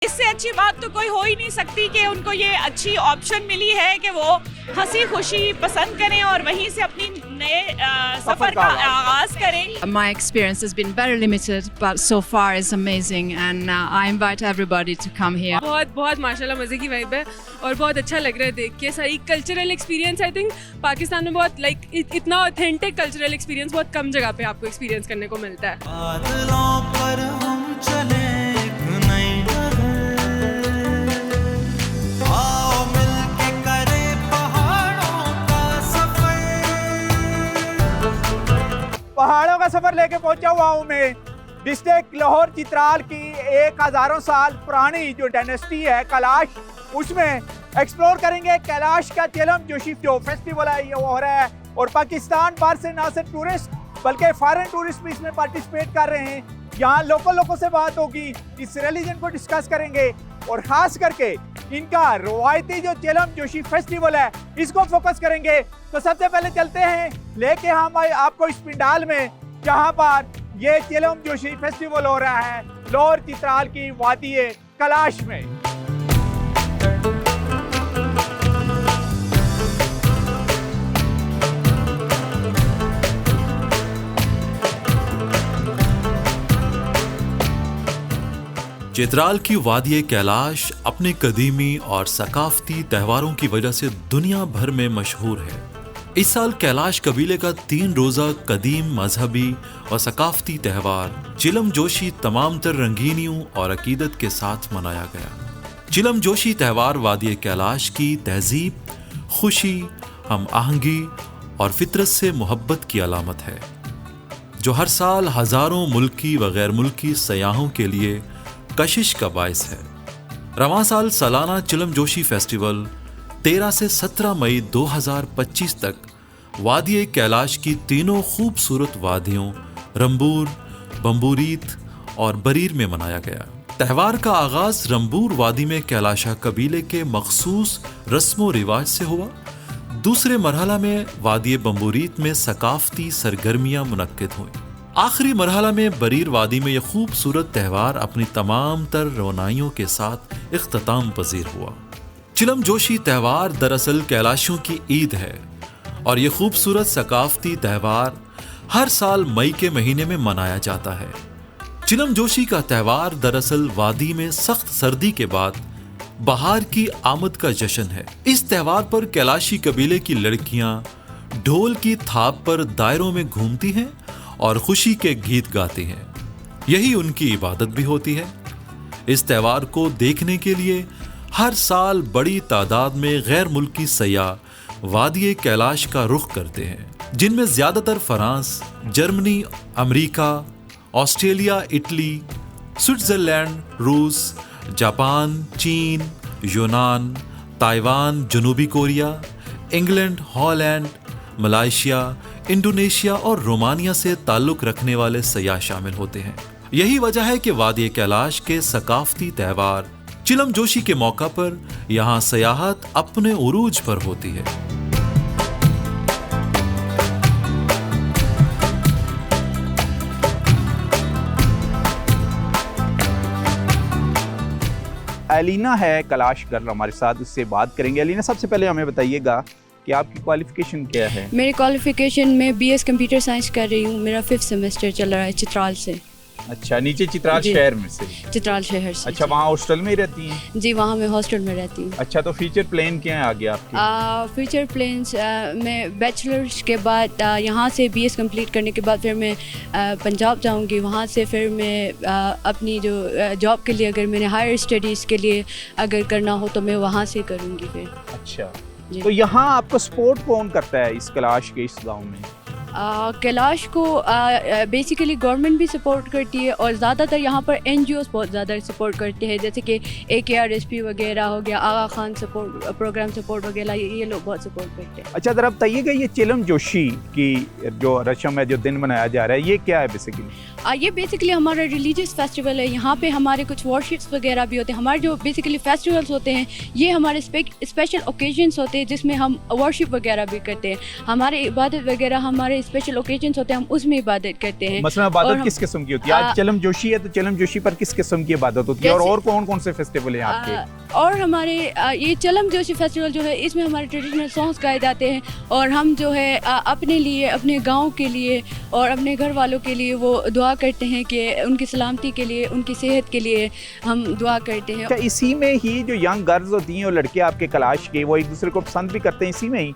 इससे अच्छी बात तो कोई हो ही नहीं सकती कि उनको ये अच्छी ऑप्शन मिली है कि वो हंसी खुशी पसंद करें और वहीं से अपनी नए सफर का आगाज करें। My experience has been very limited, but so far is amazing, and I invite everybody to come here. बहुत माशाल्लाह मज़े की वाइब है और बहुत अच्छा लग रहा है देख के। सारी cultural experience I think Pakistan में बहुत इतना ऑथेंटिक कल्चरल एक्सपीरियंस बहुत कम जगह पे आपको एक्सपीरियंस करने को मिलता है। बादलों पर हम चले एक नई डगर, आओ मिलके करें पहाड़ों का सफर। पहाड़ों का सफर लेके पहुंचा हुआ हूँ मैं डिस्ट्रिक्ट लाहौर चित्राल की एक हज़ारों साल पुरानी जो डायनेस्टी है कैलाश, उसमें एक्सप्लोर करेंगे। कैलाश का चिलम जोशी जो फेस्टिवल है ये वो हो रहा है और पाकिस्तान भर से ना सिर्फ टूरिस्ट बल्कि फॉरेन टूरिस्ट भी इसमें पार्टिसिपेट कर रहे हैं। यहाँ लोगों से बात होगी, इस रिलीजन को डिस्कस करेंगे और ख़ास करके इनका रवायती जो चिलम जोशी फेस्टिवल है इसको फोकस करेंगे। तो सबसे पहले चलते हैं लेके हम आपको इस पंडाल में जहाँ पर ये चिलम जोशी फेस्टिवल हो रहा है लाहौर चित्राल की वादी कैलाश में। चित्राल की वादी कैलाश अपने कदीमी और सकाफती त्योहारों की वजह से दुनिया भर में मशहूर है। इस साल कैलाश कबीले का 3 रोज़ा कदीम मजहबी और सकाफती त्यौहार चिलम जोशी तमाम तर रंगीनियों और अकीदत के साथ मनाया गया। चिलम जोशी त्यौहार वादी कैलाश की तहजीब, खुशी, हम आहंगी और फितरत से मोहब्बत की अलामत है, जो हर साल हज़ारों मुल्की व गैर मुल्की सयाहों के लिए कशिश का बायस है। रवां साल सालाना चिलम जोशी फेस्टिवल 13 से 17 मई 2025 तक वादी कैलाश की तीनों खूबसूरत वादियों रंबूर, बम्बूरीत और बरीर में मनाया गया। त्यौहार का आगाज रंबूर वादी में कैलाशा कबीले के मखसूस रस्मों रिवाज से हुआ। दूसरे मरहला में वादी बम्बूरीत में सकाफती सरगर्मियां मुनक्किद हुई। आखिरी मरहला में बरीर वादी में यह खूबसूरत त्यौहार अपनी तमाम तर रोनाइयों के साथ इख्तिताम पजीर हुआ। चिलम जोशी त्यौहार दरअसल कैलाशियों की ईद है और ये खूबसूरत सकाफती त्यौहार हर साल मई के महीने में मनाया जाता है। चिलम जोशी का त्यौहार दरअसल वादी में सख्त सर्दी के बाद बहार की आमद का जश्न है। इस त्यौहार पर कैलाशी कबीले की लड़कियां ढोल की थाप पर दायरों में घूमती हैं और खुशी के गीत गाती हैं। यही उनकी इबादत भी होती है। इस त्यौहार को देखने के लिए हर साल बड़ी तादाद में गैर मुल्की सयाह वादी कैलाश का रुख करते हैं, जिनमें ज्यादातर France, Germany, America, Australia, Italy, Switzerland, रूस, जापान, चीन, यूनान, ताइवान, जनूबी Korea, England, Holland, Malaysia, Indonesia और रोमानिया से ताल्लुक रखने वाले सयाह शामिल होते हैं। यही वजह है कि वादी कैलाश के सकाफती त्यौहार चिलम जोशी के मौका पर यहाँ सयाहत अपने उरूज पर होती है। अलीना है कैलाश गर्ल हमारे साथ, उससे बात करेंगे। अलीना, सबसे पहले हमें बताइएगा कि आपकी क्वालिफिकेशन क्या है? मेरी क्वालिफिकेशन में BS कंप्यूटर साइंस कर रही हूँ। मेरा 5th सेमेस्टर चल रहा है चित्राल से। अच्छा, नीचे चित्राल शहर में से? चित्राल शहर से। अच्छा, वहाँ हॉस्टल में ही रहती हैं? जी, वहाँ मैं हॉस्टल में रहती हूँ। अच्छा, तो फ्यूचर प्लान क्या है आगे आपके? फ्यूचर प्लान्स मैं बैचलर्स के बाद यहाँ से BS कंप्लीट करने के बाद फिर मैं पंजाब जाऊँगी। वहाँ से फिर मैं अपनी जो जॉब के लिए अगर मैंने हायर स्टडीज़ के लिए अगर करना हो तो मैं वहाँ से करूँगी फिर। अच्छा, तो यहाँ आपको सपोर्ट कौन करता है इस कैलाश के इस गांव में? कैलाश को बेसिकली गवर्नमेंट भी सपोर्ट करती है और ज़्यादातर यहाँ पर NGOs बहुत ज़्यादा सपोर्ट करते हैं, जैसे कि AKRSP वगैरह हो गया, आगा खान सपोर्ट प्रोग्राम सपोर्ट वगैरह, ये लोग बहुत सपोर्ट करते हैं। अच्छा, ज़रा बताइएगा ये चिलम जोशी की जो रस्म है, जो दिन मनाया जा रहा है, ये क्या है बेसिकली? ये बेसिकली हमारा रिलीजियस फेस्टिवल है। यहाँ पे हमारे कुछ वर्शिप्स वगैरह भी होते हैं। हमारे जो बेसिकली फेस्टिवल्स होते हैं ये हमारे स्पेशल ओकेजन्स होते हैं जिसमें हम वर्शिप वगैरह भी करते हैं। हमारे इबादत वगैरह हमारे हमारे स्पेशल ओकेजन्स होते हैं हम उसमें इबादत करते हैं। मसलन और इबादत हम- किस किस्म की होती है? आज चलम जोशी है तो चलम जोशी पर किस किस्म की इबादत होती है, और कौन कौन से फेस्टिवल हैं आपके? और हमारे ये चलम जोशी फेस्टिवल जो है इसमें हमारे ट्रेडिशनल सॉन्ग्स गाए जाते हैं और हम जो है अपने लिए, अपने गांव के लिए और अपने घर वालों के लिए वो दुआ करते हैं कि उनकी सलामती के लिए, उनकी सेहत के लिए हम दुआ करते हैं। अच्छा, इसी में ही जो यंग गर्ल्स होती हैं और लड़के आपके कलाश के, वो एक दूसरे को पसंद भी करते हैं इसी में ही?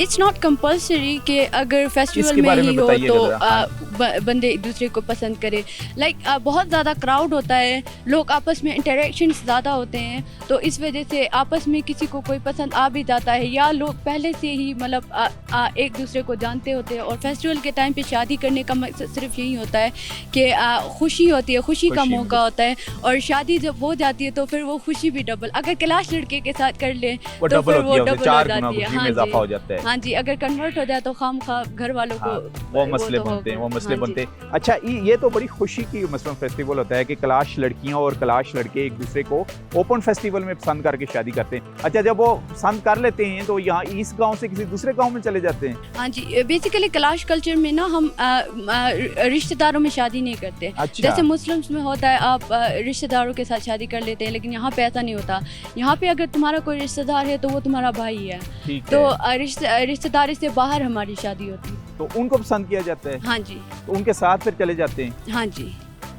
इट्स नॉट कंपल्सरी कि अगर फेस्टिवल इसके में बारे ही में हो बताइए तो जरा। बंदे एक दूसरे को पसंद करें। लाइक बहुत ज़्यादा क्राउड होता है, लोग आपस में इंटरेक्शन ज़्यादा होते हैं, तो इस वजह से आपस में किसी को कोई पसंद आ भी जाता है, या लोग पहले से ही मतलब एक दूसरे को जानते होते हैं। और फेस्टिवल के टाइम पे शादी करने का मकसद सिर्फ यही होता है कि खुशी होती है, खुशी का मौका होता है, और शादी जब हो जाती है तो फिर वो खुशी भी डबल। अगर कैलाश लड़के के साथ कर ले वो तो डबल फिर वो होती है, डबल हो चार गुना जाती है। खुशी में इजाफा हो जाता है। हाँ जी, अगर कन्वर्ट हो जाए तो खाम खा घर वालों को वो मसले तो बनते हैं, वो होगा। मसले हाँ जी। बनते हैं। अच्छा, ये तो बड़ी खुशी की मसलन फेस्टिवल होता है कि कलाश लड़कियां और कलाश लड़के एक दूसरे को ओपन फेस्टिवल में पसंद करके शादी करते हैं। अच्छा, जब वो पसंद कर लेते हैं तो यहाँ इस गांव से किसी दूसरे गांव में चले जाते हैं? हाँ जी, बेसिकली कैलाश कल्चर में ना हम रिश्तेदारों में शादी नहीं करते। अच्छा। जैसे मुस्लिम्स में होता है आप रिश्तेदारों के साथ शादी कर लेते हैं, लेकिन यहाँ पे ऐसा नहीं होता। यहाँ पे अगर तुम्हारा कोई रिश्तेदार है तो वो तुम्हारा भाई है, ठीक तो है। रिश्तेदारी से बाहर हमारी शादी होती है। तो उनको पसंद किया जाता है, हाँ जी, तो उनके साथ फिर चले जाते हैं? हाँ जी।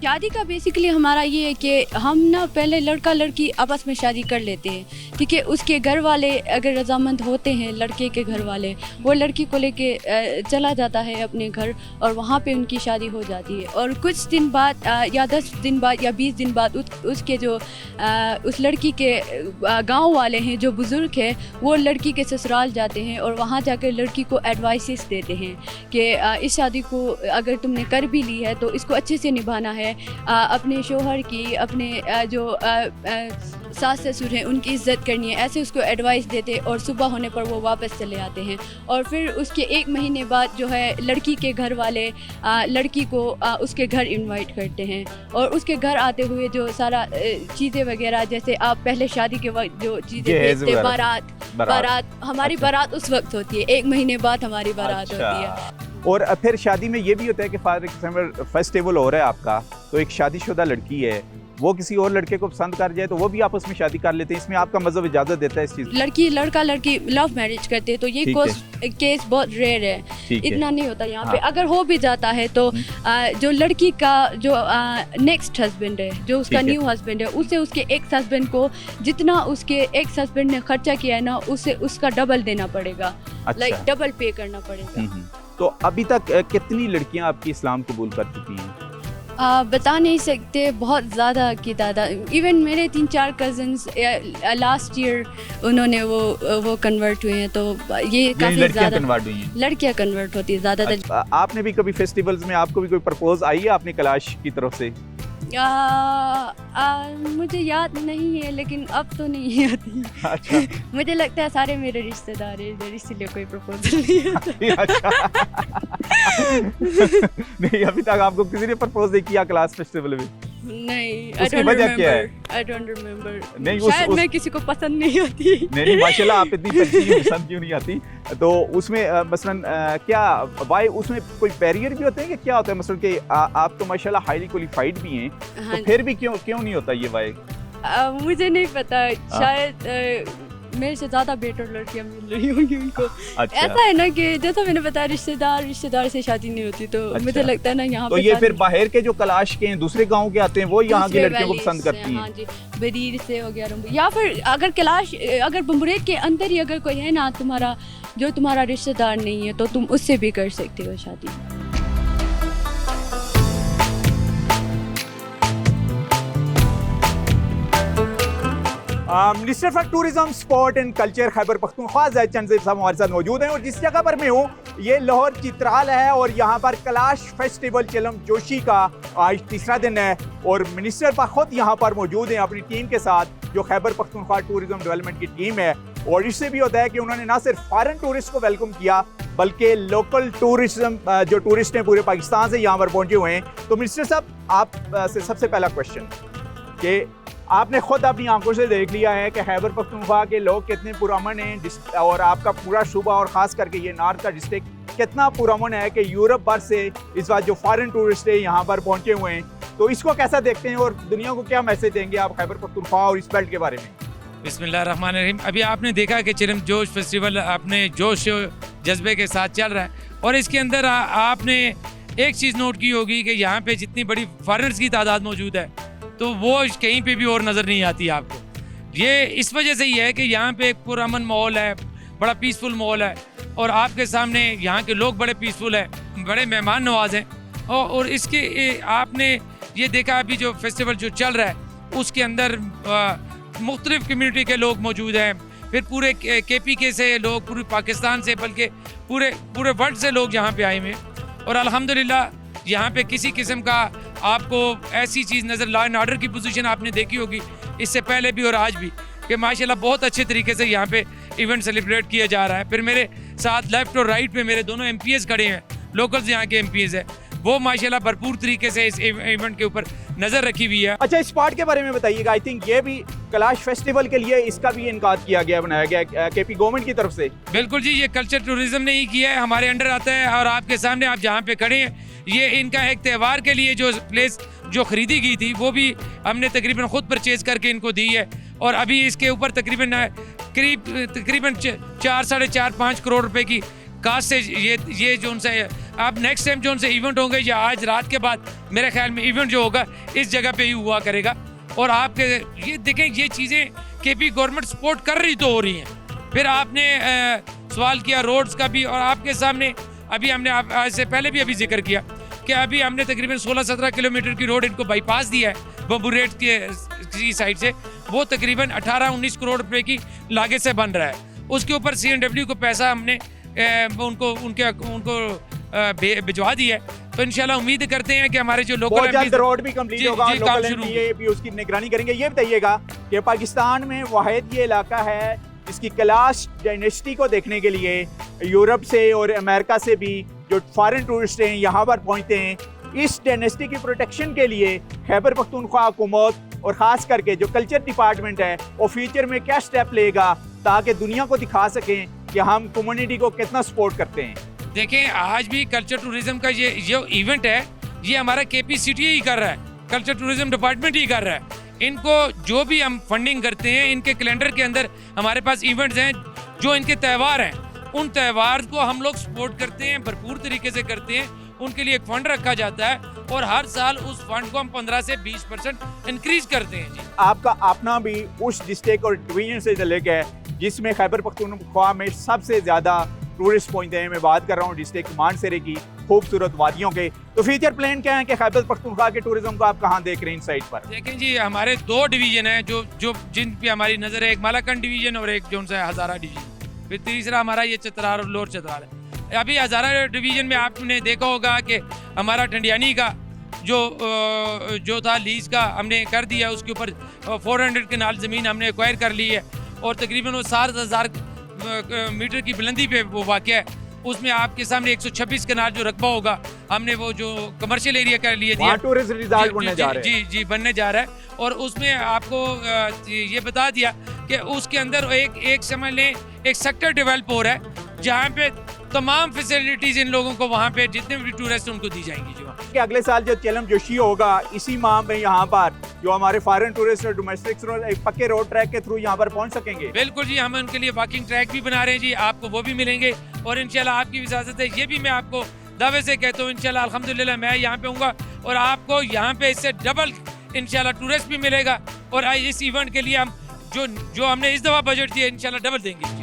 शादी का बेसिकली हमारा ये है कि हम ना पहले लड़का लड़की आपस में शादी कर लेते हैं, ठीक है। उसके घर वाले अगर रजामंद होते हैं, लड़के के घर वाले, वो लड़की को लेके चला जाता है अपने घर और वहाँ पे उनकी शादी हो जाती है। और कुछ दिन बाद या 10 दिन बाद या 20 दिन बाद उसके जो उस लड़की के गांव वाले हैं, जो बुज़ुर्ग हैं, वो लड़की के ससुराल जाते हैं और वहाँ जाकर लड़की को एडवाइसेस देते हैं कि इस शादी को अगर तुमने कर भी ली है तो इसको अच्छे से निभाना है, अपने शोहर की, अपने जो सास ससुर हैं उनकी इज़्ज़त करनी है। ऐसे उसको एडवाइस देते और सुबह होने पर वो वापस चले आते हैं। और फिर उसके 1 महीने बाद जो है लड़की के घर वाले लड़की को उसके घर इनवाइट करते हैं, और उसके घर आते हुए जो सारा चीज़ें वगैरह, जैसे आप पहले शादी के वक्त जो चीज़ें भेजते, बारात हमारी बारात उस वक्त होती है, 1 महीने बाद हमारी बारात होती है। और फिर शादी में ये भी होता है कि फॉर एग्जाम्पल फेस्टिवल हो रहा है आपका, तो एक शादीशुदा लड़की है, वो किसी और लड़के को पसंद कर जाए तो वो भी आपस में शादी कर लेते हैं। इसमें आपका मजहब इजाजत देता है इस चीज? लड़की लड़का लड़की लव मैरिज करते हैं तो ये केस बहुत रेयर है, इतना नहीं होता यहाँ पे। अगर हो भी जाता है तो जो लड़की का जो नेक्स्ट हस्बैंड है, जो उसका न्यू हस्बैंड है, उसे उसके एक्स हस्बैंड को जितना उसके एक्स हस्बैंड ने खर्चा किया है ना, उसे उसका डबल देना पड़ेगा। लाइक डबल पे करना पड़ेगा। तो अभी तक कितनी लड़कियां आपकी इस्लाम कबूल कर चुकी हैं? बता नहीं सकते, बहुत ज़्यादा की तादाद। इवन मेरे 3-4 कज़न्स लास्ट ईयर उन्होंने वो कन्वर्ट हुए हैं, तो ये काफ़ी ज़्यादा कन्वर्ट हुई हैं। लड़कियां कन्वर्ट होती है ज़्यादातर। अच्छा, आपने भी कभी फेस्टिवल्स में आपको भी कोई प्रपोज आई है आपने कलाश की तरफ से? मुझे याद नहीं है, लेकिन अब तो नहीं आती। अच्छा। मुझे लगता है सारे मेरे रिश्तेदार हैं इधर, इसीलिए कोई प्रपोजल नहीं आता। अच्छा। नहीं, अभी तक आपको किसी ने प्रपोज नहीं किया क्लास फेस्टिवल में? नहीं, उसकी वजह क्या है? I don't remember। नहीं, शायद मैं किसी को पसंद नहीं होती। नहीं, माशाल्लाह आप इतनी पसंद क्यों नहीं आती? तो उसमें मसलन क्या वाई उसमें कोई बैरियर भी होते हैं कि क्या होता है? मसलन कि आप तो माशाल्लाह हाईली क्वालिफाइड भी हैं, हाँ, तो फिर भी क्यों नहीं होता ये वाई? मुझे नहीं पता, शायद मेरे से ज़्यादा बेटर लड़कियां मिल रही होंगी उनको। अच्छा। ऐसा है ना कि जैसा मैंने बताया, रिश्तेदार से शादी नहीं होती, तो अच्छा। मुझे लगता है ना यहाँ तो पे ये फिर बाहर के जो कलाश के हैं, दूसरे गांव के आते हैं, वो यहाँ की दूसरे लड़कियों को वैलीज पसंद से, करती हाँ हैं? जी, बरीर से हो गया, या फिर अगर कैलाश अगर बम्बुरे के अंदर ही अगर कोई है ना तुम्हारा, जो तुम्हारा रिश्तेदार नहीं है, तो तुम उससे भी कर सकते हो शादी। Minister for tourism, sport and culture Khyber Pakhtunkhwa Zaid Chand साहब हमारे साथ मौजूद हैं, और जिस जगह पर मैं हूँ ये लाहौर चित्राल है, और यहाँ पर कैलाश फेस्टिवल चलम जोशी का आज तीसरा दिन है, और मिनिस्टर पर खुद यहाँ पर मौजूद हैं अपनी टीम के साथ, जो खैबर पख्तूनख्वा टूरिज्म डेवलपमेंट की टीम है। और इससे भी होता है कि उन्होंने ना सिर्फ फॉरेन टूरिस्ट को वेलकम किया, बल्कि लोकल टूरिज्म जो टूरिस्ट हैं पूरे पाकिस्तान से यहाँ पर पहुँचे हुए हैं। तो मिनिस्टर साहब, आप से सबसे पहला क्वेश्चन कि आपने खुद अपनी आंखों से देख लिया है कि खैबर पख्तूनख्वा के लोग कितने पुरअमन हैं, और आपका पूरा सूबा और ख़ास करके ये नॉर्थ का डिस्ट्रिक्ट कितना पुरअमन है कि यूरोप भर से इस बार जो फॉरेन टूरिस्ट है यहाँ पर पहुंचे हुए हैं, तो इसको कैसा देखते हैं और दुनिया को क्या मैसेज देंगे आप खैबर पख्तूनख्वा और इस बेल्ट के बारे में? बिस्मिल्लाहिर्रहमानिर्रहीम। अभी आपने देखा कि चिलम जोश फेस्टिवल अपने जोश जज्बे के साथ चल रहा है, और इसके अंदर आपने एक चीज़ नोट की होगी कि यहाँ पे जितनी बड़ी फॉरेनर्स की तादाद मौजूद है तो वो कहीं पे भी और नज़र नहीं आती आपको। ये इस वजह से ही है कि यहाँ पे एक पुरअमन माहौल है, बड़ा पीसफुल माहौल है, और आपके सामने यहाँ के लोग बड़े पीसफुल हैं, बड़े मेहमान नवाज हैं। और इसके आपने ये देखा अभी जो फेस्टिवल जो चल रहा है उसके अंदर मुख्तलिफ कम्यूनिटी के लोग मौजूद हैं, फिर पूरे KPK से लोग, पूरे पाकिस्तान से, बल्कि पूरे वर्ल्ड से लोग यहाँ पे आए हुए हैं। और अल्हम्दुलिल्लाह यहाँ पे किसी किस्म का आपको ऐसी चीज़ नज़र, लॉ एंड ऑर्डर की पोजीशन आपने देखी होगी इससे पहले भी और आज भी, कि माशाल्लाह बहुत अच्छे तरीके से यहाँ पे इवेंट सेलिब्रेट किया जा रहा है। फिर मेरे साथ लेफ़्ट और राइट पे मेरे दोनों MPs खड़े हैं, लोकल्स यहाँ के MPs है, वो माशाल्लाह भरपूर तरीके से इस इवेंट के ऊपर नज़र रखी हुई है। अच्छा, स्पॉट के बारे में बताइएगा। आई थिंक ये भी कैलाश फेस्टिवल के लिए इसका भी इनकाद किया गया, बनाया गया KP गवर्नमेंट की तरफ से। बिल्कुल जी, ये कल्चर टूरिज्म ने ही किया है, हमारे अंडर आता है। और आपके सामने आप जहाँ पे खड़े हैं, ये इनका एक त्यौहार के लिए जो प्लेस जो खरीदी गई थी वो भी हमने तकरीबन खुद परचेज करके इनको दी है, और अभी इसके ऊपर तकरीबन 4, साढ़े 4, 5 करोड़ रुपए की कास्ट से ये जो उनसे अब नेक्स्ट टाइम जो उनसे इवेंट होंगे या आज रात के बाद मेरे ख्याल में इवेंट जो होगा इस जगह पे ही हुआ करेगा। और आपके ये देखें, ये चीज़ें KP गवर्नमेंट सपोर्ट कर रही तो हो रही हैं। फिर आपने सवाल किया रोड्स का भी, और आपके सामने अभी हमने आज से पहले भी अभी जिक्र किया कि अभी हमने तकरीबन 16-17 किलोमीटर की रोड इनको बाईपास दिया है बम्बूरेट की साइड से, वो तकरीबन 18-19 करोड़ रुपए की लागत से बन रहा है। उसके ऊपर CNW को पैसा हमने उनको भिजवा दिया है। तो इंशाल्लाह उम्मीद करते हैं कि हमारे जो लोकल रोड भी कंप्लीट होगा, लोकल MPA भी उसकी निगरानी करेंगे। ये बताइएगा कि पाकिस्तान में वाहिद ये इलाका है जिसकी कैलाश डायनेस्टी को देखने के लिए यूरोप से और अमेरिका से भी जो फॉरेन टूरिस्ट हैं यहाँ पर पहुँचते हैं। इस डायनेस्टी की प्रोटेक्शन के लिए खैबर पख्तूनख्वा हुकूमत और ख़ास करके जो कल्चर डिपार्टमेंट है वो फ्यूचर में क्या स्टेप लेगा ताकि दुनिया को दिखा सकें कि हम कम्युनिटी को कितना सपोर्ट करते हैं? देखें, आज भी कल्चर टूरिज्म का ये जो इवेंट है ये हमारा KP सिटी ही कर रहा है, कल्चर टूरिज्म डिपार्टमेंट ही कर रहा है। इनको जो भी हम फंडिंग करते हैं, इनके कैलेंडर के अंदर हमारे पास इवेंट्स हैं, जो इनके त्यौहार हैं उन त्यौहार को हम लोग सपोर्ट करते हैं, भरपूर तरीके से करते हैं। उनके लिए एक फंड रखा जाता है और हर साल उस फंड को हम 15 से 20% इंक्रीज करते हैं। जी, आपका अपना भी उस डिस्ट्रिक्ट और डिवीजन से रिलेटेड है जिसमें खैबर पख्तूनख्वा में सबसे ज़्यादा टूरिस्ट पहुंचते हैं। मैं बात कर रहा हूँ डिस्ट्रिक्ट मानसरे की खूबसूरत वादियों के। तो फ्यूचर प्लान क्या है कि खैबर पख्तूनख्वा के टूरिज्म को आप कहाँ देख रहे हैं इन साइड पर? देखें जी, हमारे 2 डिवीजन हैं जो जिन पे हमारी नज़र है, एक मालाकंड डिवीजन और एक जो है हज़ारा डिवीजन, फिर तीसरा हमारा ये चतराल और लोअर चतराल है। अभी हज़ारा डिवीजन में आपने देखा होगा कि हमारा टंडियानी का जो था लीज का हमने कर दिया, उसके ऊपर 400 कनाल ज़मीन हमने एक्वायर कर ली है, और तकरीबन वो 7,000 मीटर की बुलंदी पे वो वाक़या है। उसमें आपके सामने 126 कनाल जो रकबा होगा हमने वो जो कमर्शियल एरिया के लिए दिया, जी बनने जा रहा है। और उसमें आपको ये बता दिया कि उसके अंदर एक समझ लें एक सेक्टर डेवलप हो रहा है जहाँ पे तमाम फैसिलिटीज इन लोगों को वहाँ पे जितने भी टूरिस्ट उनको दी जाएंगी। जो कि अगले साल जो चेलम जोशी होगा इसी माह में यहाँ पर जो हमारे फॉरेन टूरिस्ट और डोमेस्टिक एक पक्के रोड ट्रैक के थ्रू यहाँ पर पहुँच सकेंगे। बिल्कुल जी, हम उनके लिए वॉकिंग ट्रैक भी बना रहे हैं जी, आपको वो भी मिलेंगे। और इंशाल्लाह आपकी इजाज़त है, ये भी मैं आपको दावे से कहता हूँ इंशाल्लाह अल्हम्दुलिल्लाह मैं यहाँ पे हूँगा और आपको यहाँ पे इससे डबल इंशाल्लाह टूरिस्ट भी मिलेगा। और इस इवेंट के लिए हम जो हमने इस दफ़ा बजट दिया इंशाल्लाह डबल देंगे।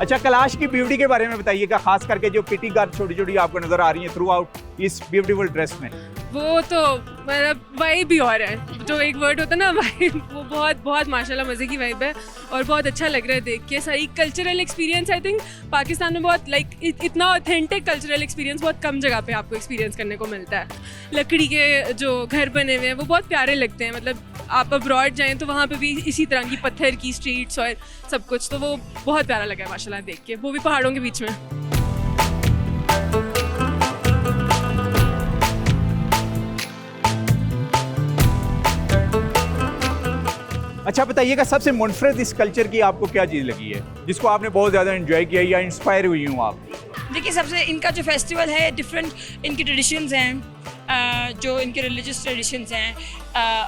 अच्छा, कैलाश की ब्यूटी के बारे में बताइएगा, खास करके जो किटी गार्ड छोटी छोटी आपको नजर आ रही है थ्रू आउट इस ब्यूटीफुल ड्रेस में। वो तो मतलब वाइब ही और है, जो एक वर्ड होता है ना वाइब, वो बहुत बहुत माशाल्लाह मज़े की वाइब है और बहुत अच्छा लग रहा है देख के। सारी cultural experience I think Pakistan में बहुत इतना ऑथेंटिक कल्चरल एक्सपीरियंस बहुत कम जगह पे आपको एक्सपीरियंस करने को मिलता है। लकड़ी के जो घर बने हुए हैं वो बहुत प्यारे लगते हैं, मतलब आप अब्रॉड जाएँ तो वहाँ पर भी इसी तरह की पत्थर की स्ट्रीट्स और सब कुछ, तो वो बहुत प्यारा लगा है माशाल्लाह देख के, वो भी पहाड़ों के बीच में। अच्छा बताइएगा, सबसे मुनफरद इस कल्चर की आपको क्या चीज़ लगी है जिसको आपने बहुत ज़्यादा एंजॉय किया या इंस्पायर हुई हूँ आप? देखिए, सबसे इनका जो फेस्टिवल है, डिफरेंट इनकी ट्रेडिशंस हैं, जो इनके रिलीजियस ट्रेडिशंस हैं,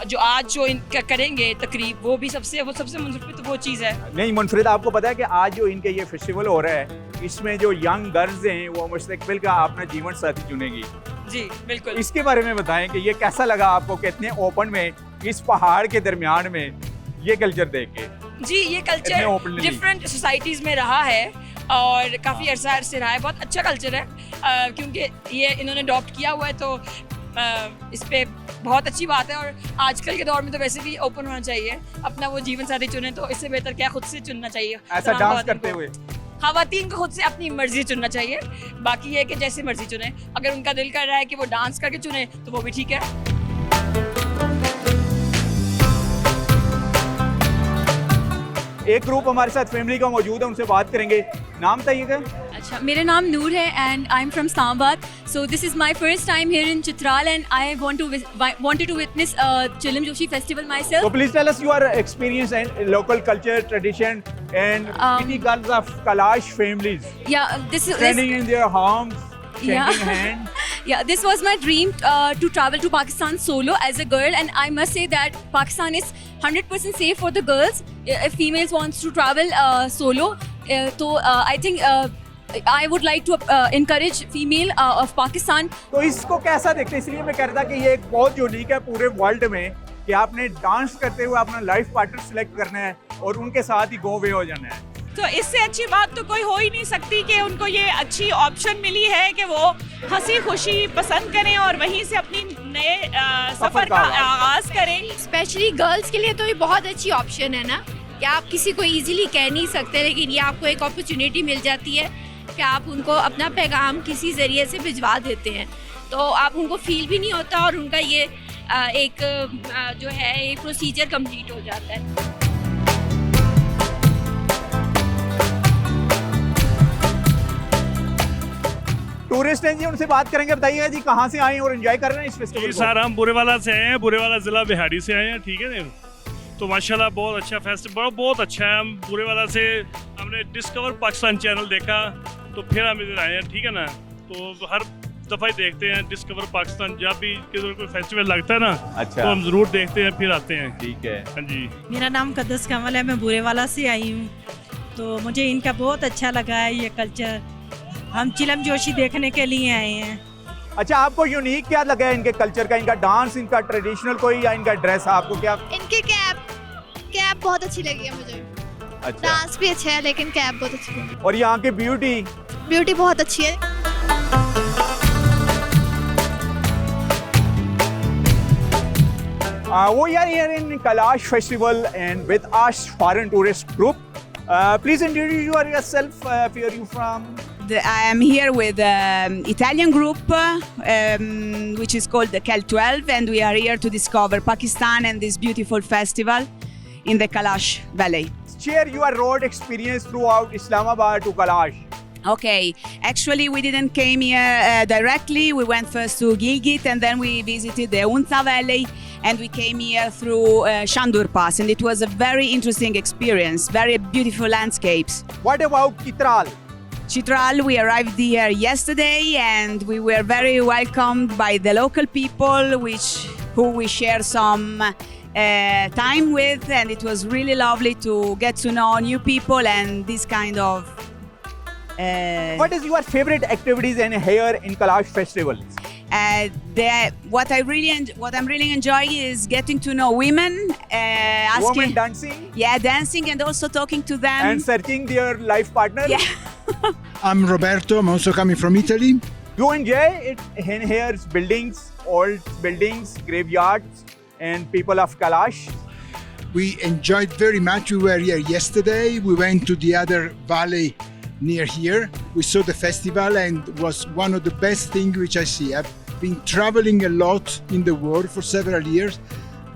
जो आज जो इनका करेंगे तकरीब, वो सबसे मुनफरद वो चीज़ है। नहीं, मुनफरद आपको पता है कि आज जो इनके ये फेस्टिवल हो रहा है, इसमें जो यंग गर्ल्स हैं वो मुस्तकबिल का अपना जीवन साथी चुनेंगी। जी बिल्कुल। इसके बारे में बताएं कि ये कैसा लगा आपको कि इतने ओपन में इस पहाड़ के दरमियान में ये कल्चर देख के? जी, ये कल्चर डिफरेंट सोसाइटीज़ में रहा है और काफ़ी अरसा से रहा है, बहुत अच्छा कल्चर है, क्योंकि ये इन्होंने अडॉप्ट किया हुआ है, तो इस पे बहुत अच्छी बात है। और आजकल के दौर में तो वैसे भी ओपन होना चाहिए, अपना वो जीवन साथी चुने, तो इससे बेहतर क्या खुद से चुनना चाहिए। ऐसा डांस करते हुए ख़वातीन को खुद से अपनी मर्जी चुनना चाहिए, बाकी ये कि जैसे मर्जी चुने, अगर उनका दिल कर रहा है कि वो डांस करके चुने तो वो भी ठीक है। एक ग्रुप हमारे साथ फैमिली का मौजूद है, उनसे बात करेंगे। नाम बताइएगा। अच्छा, मेरा नाम नूर है and I am from Islamabad. So this is my first time here in Chitral and I wanted to witness Chilam Joshi festival myself. So please tell us your experience and local culture, tradition and many girls of Kalash families. Yeah, this is standing in their homes, shaking Yeah. hands. Yeah, this was my dream to travel to Pakistan solo as a girl, and I must say that Pakistan is 100% safe for the girls if females wants to travel solo. So I think I would like to encourage female of Pakistan. तो इसको कैसा देखते हैं, इसलिए मैं कह रहा था कि ये एक बहुत यूनिक है पूरे वर्ल्ड में कि आपने डांस करते हुए अपना लाइफ पार्टनर सिलेक्ट करना है और उनके साथ ही गो वे हो जाना है। तो इससे अच्छी बात तो कोई हो ही नहीं सकती कि उनको ये अच्छी ऑप्शन मिली है कि वो हंसी खुशी पसंद करें और वहीं से अपनी नए सफर का आगाज करें। स्पेशली गर्ल्स के लिए तो ये बहुत अच्छी ऑप्शन है ना, कि आप किसी को इजीली कह नहीं सकते, लेकिन ये आपको एक अपॉर्चुनिटी मिल जाती है कि आप उनको अपना पैगाम किसी ज़रिए से भिजवा देते हैं, तो आप उनको फील भी नहीं होता और उनका ये एक जो है एक प्रोसीजर कंप्लीट हो जाता है। टूरिस्ट हैं जी, उनसे बात करेंगे। बताइएगा जी, कहाँ से आए हैं और एंजॉय कर रहे हैं इस फेस्टिवल को? सर हम बुरेवाला से आए हैं, बुरेवाला ज़िला बिहारी से आए हैं, ठीक है ना। तो माशाल्लाह बहुत अच्छा फेस्टिवल, बहुत अच्छा है। हम बुरेवाला से हमने डिस्कवर पाकिस्तान चैनल देखा तो फिर हम इधर आए हैं, ठीक है ना। तो हर दफ़ा ही देखते हैं डिस्कवर पाकिस्तान, जब भी किधर कोई फेस्टिवल लगता है ना, अच्छा, तो हम ज़रूर देखते हैं, फिर आते हैं। ठीक है। हाँ जी। मेरा नाम कदस कमल है, मैं बुरेवाला से आई हूँ, तो मुझे इनका बहुत अच्छा लगा है ये कल्चर। हम चिलम जोशी देखने के लिए आए हैं। अच्छा, आपको यूनिक क्या लगा है इनके कल्चर का? इनका डांस, इनका ट्रेडिशनल कोई, या इनका ड्रेस? आपको क्या? इनकी कैप बहुत अच्छी लगी है मुझे। अच्छा, डांस भी अच्छा है लेकिन कैप बहुत अच्छी लगी। और यहाँ की ब्यूटी बहुत अच्छी है। We are here in Kalash Festival and with us foreign tourist group. Please introduce yourself. Where are you from? I am here with Italian group which is called the Cal 12, and we are here to discover Pakistan and this beautiful festival in the Kalash Valley. Share your road experience throughout Islamabad to Kalash. Okay, actually we didn't came here directly. We went first to Gilgit and then we visited the Unta Valley, and we came here through Shandur Pass, and it was a very interesting experience, very beautiful landscapes. What about Chitral? Chitral, we arrived here yesterday and we were very welcomed by the local people who we share some time with, and it was really lovely to get to know new people and this kind of What is your favorite activities in here in Kalash Festival? What I'm really enjoying is getting to know women, asking, women dancing? Yeah, dancing and also talking to them. And searching their life partner? Yeah. I'm Roberto, I'm also coming from Italy. You enjoy it in here's buildings? old buildings, graveyards, and people of Kailash. We enjoyed very much. We were here yesterday. We went to the other valley near here. We saw the festival and it was one of the best things which I see. I've been traveling a lot in the world for several years,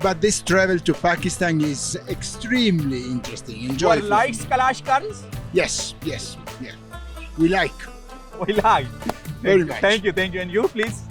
but this travel to Pakistan is extremely interesting. You likes Kailash girls? Yes, yes, yeah. We like. We like. Very much. Thank you. And you, please.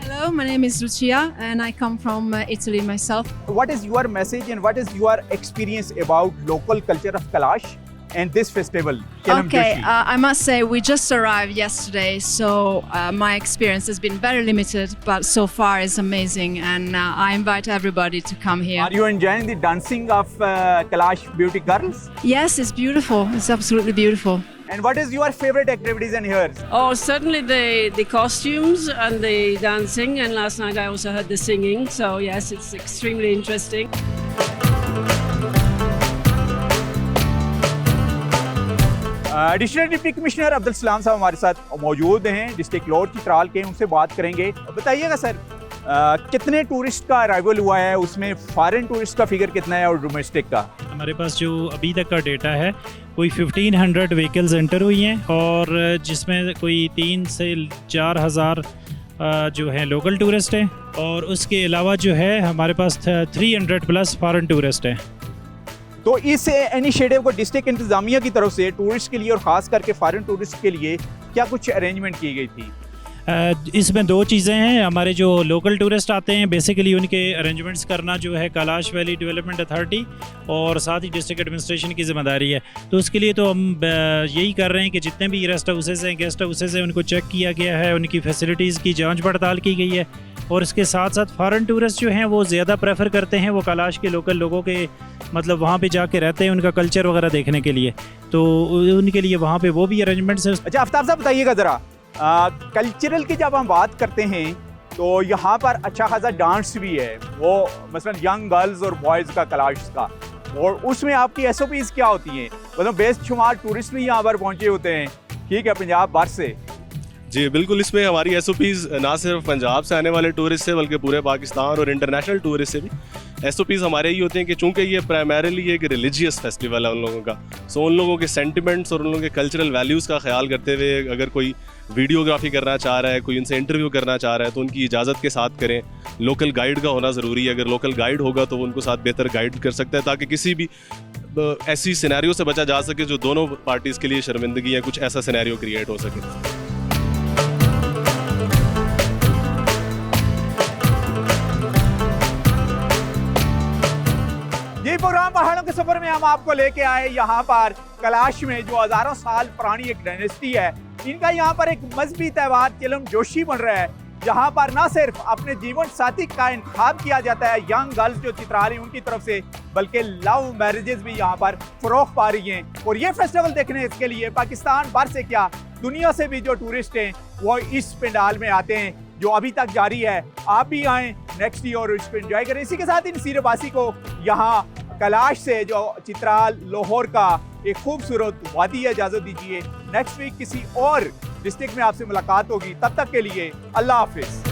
Hello, my name is Lucia and I come from Italy myself. What is your message and what is your experience about local culture of Kailash and this festival? Okay, I must say we just arrived yesterday, so my experience has been very limited, but so far it's amazing, and I invite everybody to come here. Are you enjoying the dancing of Kailash beauty girls? Yes, it's beautiful. It's absolutely beautiful. And what is your favorite activities in here? Oh, certainly the costumes and the dancing, and last night I also heard the singing, so yes, it's extremely interesting. Additional deputy commissioner Abdul Salam साहब हमारे साथ मौजूद हैं, district Lahore Chitral के, उनसे बात करेंगे। बताइएगा सर, कितने टूरिस्ट का अराइवल हुआ है, उसमें फॉरेन टूरिस्ट का फिगर कितना है और डोमेस्टिक का? हमारे पास जो अभी तक का डेटा है कोई 1500 व्हीकल्स एंटर हुई हैं और जिसमें कोई 3 से 4 हज़ार जो है लोकल टूरिस्ट हैं और उसके अलावा जो है हमारे पास 300 प्लस फॉरेन टूरिस्ट हैं। तो इस इनिशिएटिव को डिस्ट्रिक्ट इंतजामिया की तरफ से टूरिस्ट के लिए और ख़ास करके फॉरेन टूरिस्ट के लिए क्या कुछ अरेंजमेंट की गई थी? इसमें 2 चीज़ें हैं। हमारे जो लोकल टूरिस्ट आते हैं बेसिकली उनके अरेंजमेंट्स करना जो है कैलाश वैली डेवलपमेंट अथॉरिटी और साथ ही डिस्ट्रिक्ट एडमिनिस्ट्रेशन की ज़िम्मेदारी है। तो उसके लिए तो हम यही कर रहे हैं कि जितने भी रेस्ट हाउसेज़ हैं, गेस्ट हाउसेज़ हैं, उनको चेक किया गया है, उनकी फैसिलिटीज़ की जांच पड़ताल की गई है और इसके साथ साथ फॉरेन टूरिस्ट जो हैं वो ज़्यादा प्रेफर करते हैं वो कैलाश के लोकल लोगों के मतलब वहाँ पे जाके रहते हैं उनका कल्चर वगैरह देखने के लिए, तो उनके लिए वहाँ पे वो भी अरेंजमेंट्स हैं। अच्छा आफ्ताब साहब बताइएगा ज़रा, कल्चरल की जब हम बात करते हैं तो यहाँ पर अच्छा खासा डांस भी है, वो मसलन यंग गर्ल्स और बॉयज़ का कैलाश का, और उसमें आपकी SOPs क्या होती हैं? मतलब बेशुमार टूरिस्ट भी यहाँ पर पहुँचे होते हैं, ठीक है, पंजाब भर से। जी बिल्कुल, इसमें हमारी SOPs ना सिर्फ पंजाब से आने वाले टूरिस्ट से बल्कि पूरे पाकिस्तान और इंटरनेशनल टूरिस्ट से भी SOPs हमारे ही होते हैं कि चूँकि ये प्राइमरीली एक रिलीजियस फेस्टिवल है उन लोगों का, सो उन लोगों के सेंटिमेंट्स और उन लोगों के कल्चरल वैल्यूज़ का ख्याल करते हुए अगर कोई वीडियोग्राफी करना चाह रहा है, कोई उनसे इंटरव्यू करना चाह रहा है तो उनकी इजाज़त के साथ करें। लोकल गाइड का होना ज़रूरी है, अगर लोकल गाइड होगा तो वो उनको साथ बेहतर गाइड कर सकता है ताकि किसी भी ऐसी सिनेरियो से बचा जा सके जो दोनों पार्टीज़ के लिए शर्मिंदगी है, कुछ ऐसा सिनेरियो क्रिएट हो सके। ये प्रोग्राम पहाड़ों के सफर में हम आपको लेके आए यहाँ पर कैलाश में जो हजारों साल पुरानी एक डायनेस्टी है, इनका यहाँ पर एक मजहबी त्यौहार चिलम जोशी बन रहा है, जहाँ पर न सिर्फ अपने जीवन साथी का इंतखाब किया जाता है यंग गर्ल्स जो चित्राली उनकी तरफ से, बल्कि लव मैरिजेस भी यहाँ पर फरोख पा रही हैं। और ये फेस्टिवल देखने के लिए पाकिस्तान भर से क्या दुनिया से भी जो टूरिस्ट हैं वो इस पंडाल में आते हैं जो अभी तक जारी है। आप भी आएँ नेक्स्ट ईयर और इसको एंजॉय करें। इसी के साथ इन सीरबासी को यहाँ कैलाश से जो चित्राल लाहौर का एक खूबसूरत वादी है, इजाज़त दीजिए। नेक्स्ट वीक किसी और डिस्ट्रिक्ट में आपसे मुलाकात होगी, तब तक के लिए अल्लाह हाफिज़।